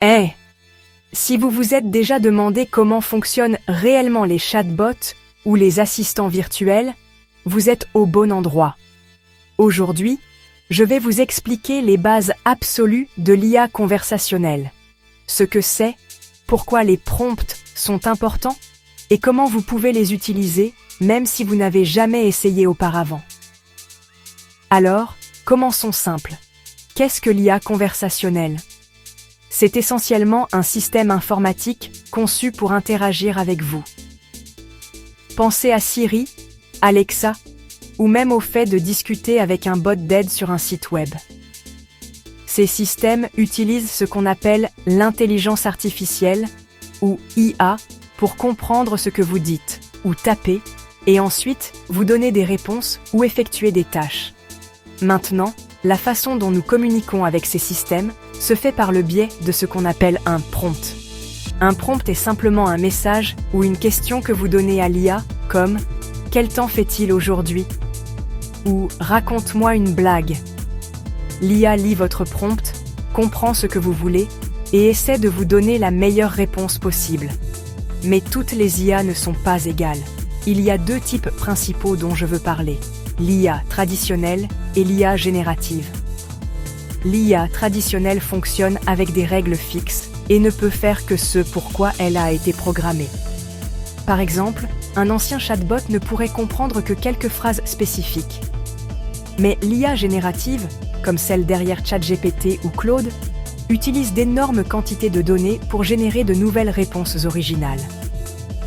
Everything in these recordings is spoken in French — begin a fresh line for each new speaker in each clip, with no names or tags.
Eh, si vous vous êtes déjà demandé comment fonctionnent réellement les chatbots ou les assistants virtuels, vous êtes au bon endroit. Aujourd'hui, je vais vous expliquer les bases absolues de l'IA conversationnelle. Ce que c'est, pourquoi les prompts sont importants et comment vous pouvez les utiliser même si vous n'avez jamais essayé auparavant. Alors, commençons simple. Qu'est-ce que l'IA conversationnelle ? C'est essentiellement un système informatique conçu pour interagir avec vous. Pensez à Siri, Alexa, ou même au fait de discuter avec un bot d'aide sur un site web. Ces systèmes utilisent ce qu'on appelle l'intelligence artificielle, ou IA, pour comprendre ce que vous dites, ou tapez, et ensuite vous donner des réponses ou effectuer des tâches. Maintenant, la façon dont nous communiquons avec ces systèmes se fait par le biais de ce qu'on appelle un prompt. Un prompt est simplement un message ou une question que vous donnez à l'IA, comme « Quel temps fait-il aujourd'hui ?» ou « Raconte-moi une blague ». L'IA lit votre prompt, comprend ce que vous voulez et essaie de vous donner la meilleure réponse possible. Mais toutes les IA ne sont pas égales. Il y a deux types principaux dont je veux parler, l'IA traditionnelle et l'IA générative. L'IA traditionnelle fonctionne avec des règles fixes et ne peut faire que ce pourquoi elle a été programmée. Par exemple, un ancien chatbot ne pourrait comprendre que quelques phrases spécifiques. Mais l'IA générative, comme celle derrière ChatGPT ou Claude, utilise d'énormes quantités de données pour générer de nouvelles réponses originales.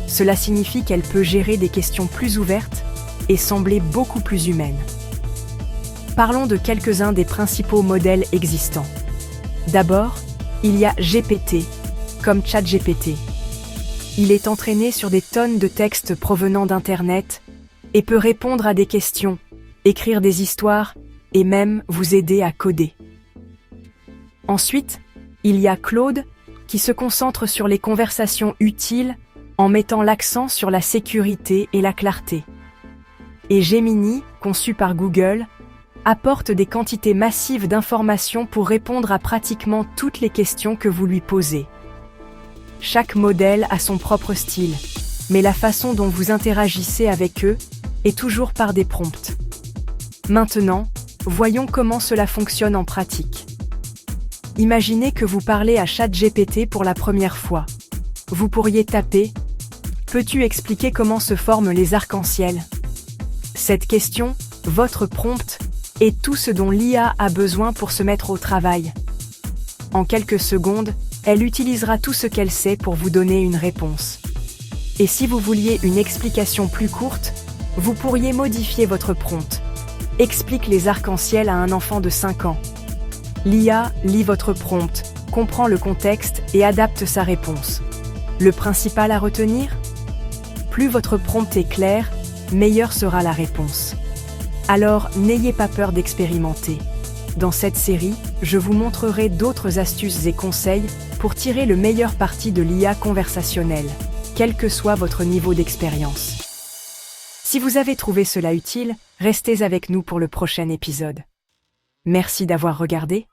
Cela signifie qu'elle peut gérer des questions plus ouvertes et sembler beaucoup plus humaine. Parlons de quelques-uns des principaux modèles existants. D'abord, il y a GPT, comme ChatGPT. Il est entraîné sur des tonnes de textes provenant d'Internet et peut répondre à des questions, écrire des histoires et même vous aider à coder. Ensuite, il y a Claude, qui se concentre sur les conversations utiles en mettant l'accent sur la sécurité et la clarté. Et Gemini, conçu par Google, apporte des quantités massives d'informations pour répondre à pratiquement toutes les questions que vous lui posez. Chaque modèle a son propre style, mais la façon dont vous interagissez avec eux est toujours par des prompts. Maintenant, voyons comment cela fonctionne en pratique. Imaginez que vous parlez à ChatGPT pour la première fois. Vous pourriez taper « Peux-tu expliquer comment se forment les arcs-en-ciel ?» Cette question, votre prompt, est tout ce dont l'IA a besoin pour se mettre au travail. En quelques secondes, elle utilisera tout ce qu'elle sait pour vous donner une réponse. Et si vous vouliez une explication plus courte, vous pourriez modifier votre prompt. Explique les arcs-en-ciel à un enfant de 5 ans. L'IA lit votre prompt, comprend le contexte et adapte sa réponse. Le principal à retenir ? Plus votre prompt est clair, meilleure sera la réponse. Alors, n'ayez pas peur d'expérimenter. Dans cette série, je vous montrerai d'autres astuces et conseils pour tirer le meilleur parti de l'IA conversationnelle, quel que soit votre niveau d'expérience. Si vous avez trouvé cela utile, restez avec nous pour le prochain épisode. Merci d'avoir regardé.